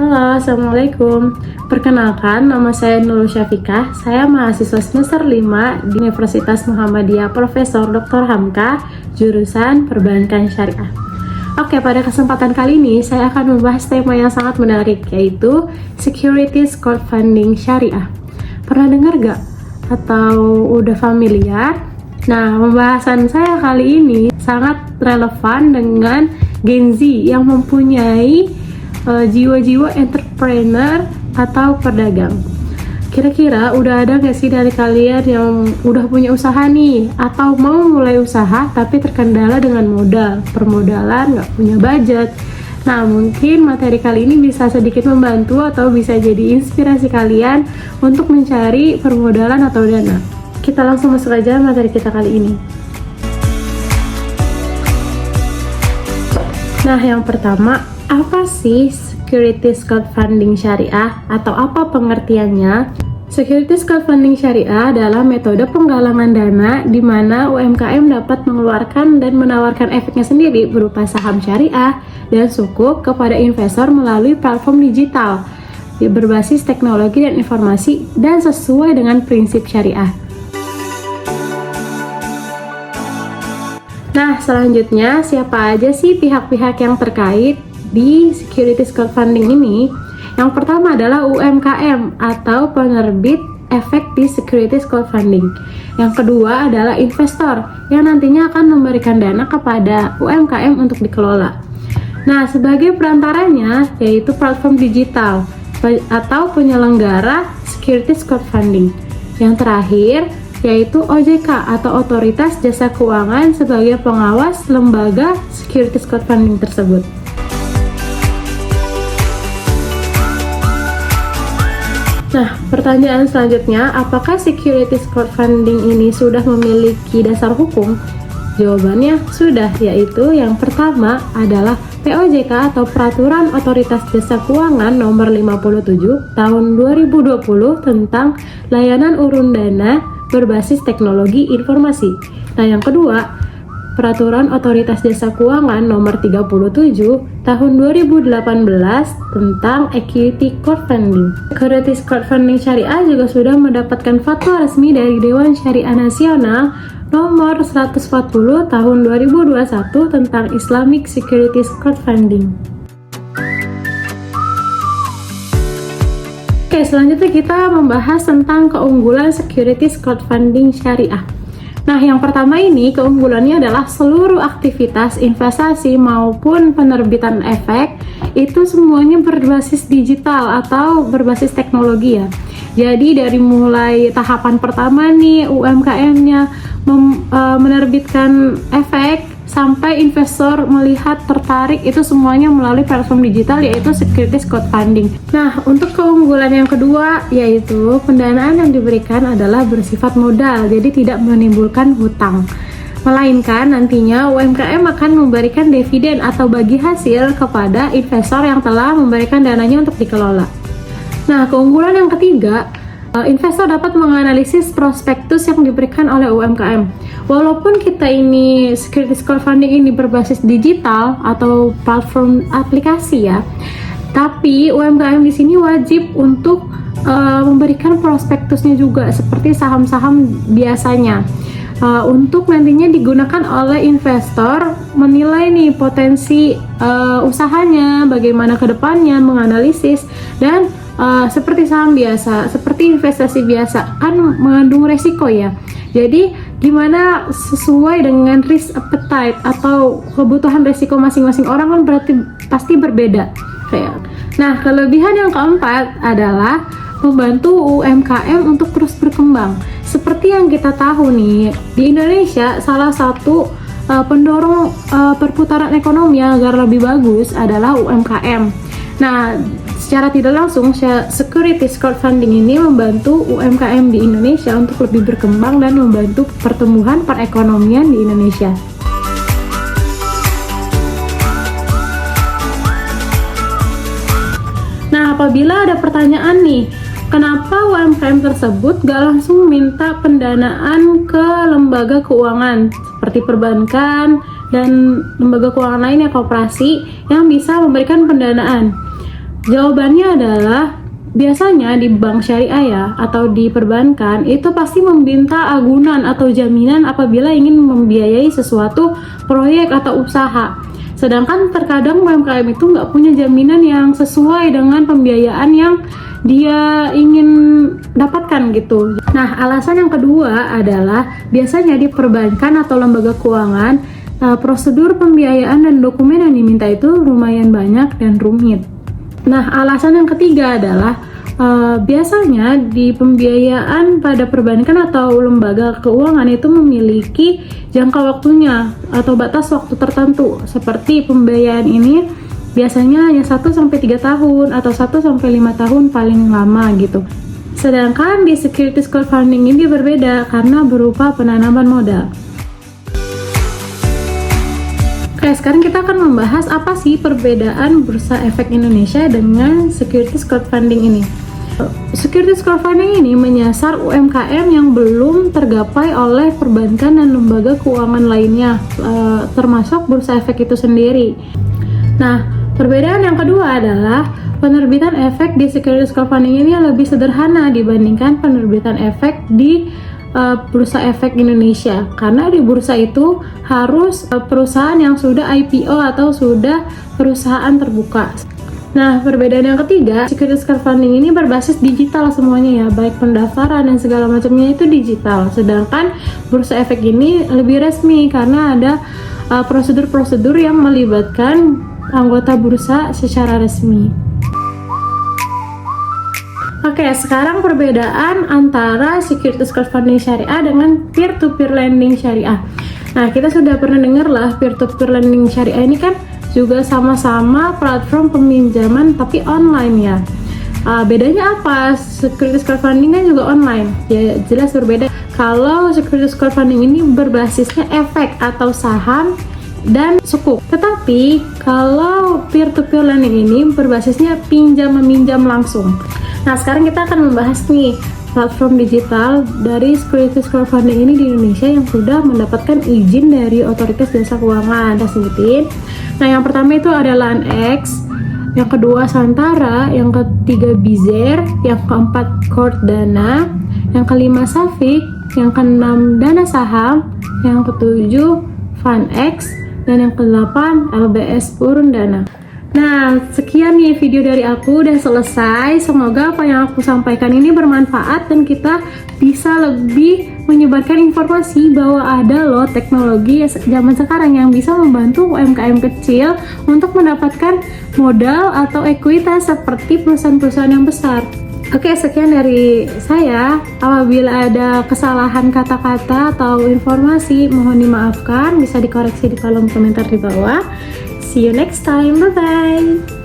Halo, Assalamualaikum. Perkenalkan, nama saya Nurul Syafikah. Saya mahasiswa semester 5 di Universitas Muhammadiyah Profesor Dr. Hamka, jurusan Perbankan Syariah. Oke, pada kesempatan kali ini saya akan membahas tema yang sangat menarik, yaitu Securities Crowdfunding Syariah. Pernah dengar gak? Atau udah familiar? Nah, pembahasan saya kali ini sangat relevan dengan Gen Z yang mempunyai jiwa-jiwa entrepreneur atau pedagang. Kira-kira udah ada gak sih dari kalian yang udah punya usaha nih, atau mau mulai usaha tapi terkendala dengan modal, permodalan, gak punya budget? Nah, mungkin materi kali ini bisa sedikit membantu atau bisa jadi inspirasi kalian untuk mencari permodalan atau dana. Kita langsung masuk aja materi kita kali ini. Nah, yang pertama, apa sih Securities Crowdfunding Syariah atau apa pengertiannya? Securities Crowdfunding Syariah adalah metode penggalangan dana di mana UMKM dapat mengeluarkan dan menawarkan efeknya sendiri berupa saham syariah dan sukuk kepada investor melalui platform digital berbasis teknologi dan informasi dan sesuai dengan prinsip syariah. Nah, selanjutnya siapa aja sih pihak-pihak yang terkait di Securities Crowdfunding ini? Yang pertama adalah UMKM atau penerbit efek di Securities Crowdfunding. Yang kedua adalah investor yang nantinya akan memberikan dana kepada UMKM untuk dikelola. Nah, sebagai perantaranya yaitu platform digital atau penyelenggara Securities Crowdfunding. Yang terakhir yaitu OJK atau Otoritas Jasa Keuangan sebagai pengawas lembaga Securities Crowdfunding tersebut. Nah, pertanyaan selanjutnya, apakah Securities Crowdfunding ini sudah memiliki dasar hukum? Jawabannya sudah, yaitu yang pertama adalah POJK atau Peraturan Otoritas Jasa Keuangan Nomor 57 Tahun 2020 tentang layanan urun dana berbasis teknologi informasi. Nah, yang kedua, Peraturan Otoritas Jasa Keuangan Nomor 37 Tahun 2018 tentang Equity Crowdfunding. Securities Crowdfunding Syariah juga sudah mendapatkan fatwa resmi dari Dewan Syariah Nasional Nomor 140 Tahun 2021 tentang Islamic Securities Crowdfunding. Oke, selanjutnya kita membahas tentang keunggulan Securities Crowdfunding Syariah. Nah, yang pertama ini keunggulannya adalah seluruh aktivitas investasi maupun penerbitan efek itu semuanya berbasis digital atau berbasis teknologi ya. Jadi dari mulai tahapan pertama nih UMKM-nya menerbitkan efek sampai investor melihat tertarik itu semuanya melalui platform digital yaitu Securities Crowdfunding. Nah, untuk keunggulan yang kedua yaitu pendanaan yang diberikan adalah bersifat modal, jadi tidak menimbulkan hutang. Melainkan nantinya UMKM akan memberikan dividen atau bagi hasil kepada investor yang telah memberikan dananya untuk dikelola. Nah, keunggulan yang ketiga, investor dapat menganalisis prospektus yang diberikan oleh UMKM. Walaupun kita ini Securities Crowdfunding ini berbasis digital atau platform aplikasi ya, tapi UMKM di sini wajib untuk memberikan prospektusnya juga seperti saham-saham biasanya. Untuk nantinya digunakan oleh investor menilai nih potensi usahanya, bagaimana ke depannya, menganalisis dan seperti saham biasa, seperti investasi biasa kan mengandung resiko ya. Jadi gimana sesuai dengan risk appetite atau kebutuhan resiko masing-masing orang kan berarti pasti berbeda. Nah, kelebihan yang keempat adalah membantu UMKM untuk terus berkembang. Seperti yang kita tahu nih, di Indonesia salah satu pendorong perputaran ekonomi agar lebih bagus adalah UMKM. Nah, secara tidak langsung Securities Crowdfunding ini membantu UMKM di Indonesia untuk lebih berkembang dan membantu pertumbuhan perekonomian di Indonesia. Nah, apabila ada pertanyaan nih, kenapa UMKM tersebut gak langsung minta pendanaan ke lembaga keuangan seperti perbankan dan lembaga keuangan lainnya, koperasi yang bisa memberikan pendanaan? Jawabannya adalah biasanya di bank syariah ya atau di perbankan itu pasti meminta agunan atau jaminan apabila ingin membiayai sesuatu proyek atau usaha. Sedangkan terkadang UMKM itu nggak punya jaminan yang sesuai dengan pembiayaan yang dia ingin dapatkan gitu. Nah, alasan yang kedua adalah biasanya di perbankan atau lembaga keuangan prosedur pembiayaan dan dokumen yang diminta itu lumayan banyak dan rumit. Nah, alasan yang ketiga adalah biasanya di pembiayaan pada perbankan atau lembaga keuangan itu memiliki jangka waktunya atau batas waktu tertentu. Seperti pembiayaan ini biasanya hanya 1-3 tahun atau 1-5 tahun paling lama gitu. Sedangkan di securities crowdfunding ini berbeda karena berupa penanaman modal. Oke, sekarang kita akan membahas apa sih perbedaan Bursa Efek Indonesia dengan securities crowdfunding ini. Securities crowdfunding ini menyasar UMKM yang belum tergapai oleh perbankan dan lembaga keuangan lainnya, termasuk Bursa Efek itu sendiri. Nah, perbedaan yang kedua adalah penerbitan efek di securities crowdfunding ini lebih sederhana dibandingkan penerbitan efek di Bursa Efek Indonesia, karena di bursa itu harus perusahaan yang sudah IPO atau sudah perusahaan terbuka. Nah, perbedaan yang ketiga, securities crowdfunding ini berbasis digital semuanya ya, baik pendaftaran dan segala macamnya itu digital. Sedangkan Bursa Efek ini lebih resmi karena ada prosedur-prosedur yang melibatkan anggota bursa secara resmi. Oke, sekarang perbedaan antara securities crowdfunding syariah dengan peer-to-peer lending syariah. Nah, kita sudah pernah dengar lah peer-to-peer lending syariah ini kan juga sama-sama platform peminjaman tapi online ya. Bedanya apa? Securities crowdfunding kan juga online. Ya jelas berbeda. Kalau securities crowdfunding ini berbasisnya efek atau saham dan sukuk. Tetapi kalau peer-to-peer lending ini berbasisnya pinjam-meminjam langsung. Nah, sekarang kita akan membahas nih platform digital dari securities crowdfunding ini di Indonesia yang sudah mendapatkan izin dari Otoritas Jasa Keuangan. Kita sebutin. Nah, yang pertama itu ada LanX, yang kedua Santara, yang ketiga Bizer, yang keempat Cordana, yang kelima Safik, yang keenam Dana Saham, yang ketujuh FunX, dan yang ke-8 LBS Urundana. Nah, sekian nih video dari aku, udah selesai. Semoga apa yang aku sampaikan ini bermanfaat dan kita bisa lebih menyebarkan informasi bahwa ada loh teknologi zaman sekarang yang bisa membantu UMKM kecil untuk mendapatkan modal atau ekuitas seperti perusahaan-perusahaan yang besar. Oke, sekian dari saya. Apabila ada kesalahan kata-kata atau informasi, mohon dimaafkan. Bisa dikoreksi di kolom komentar di bawah. See you next time. Bye-bye.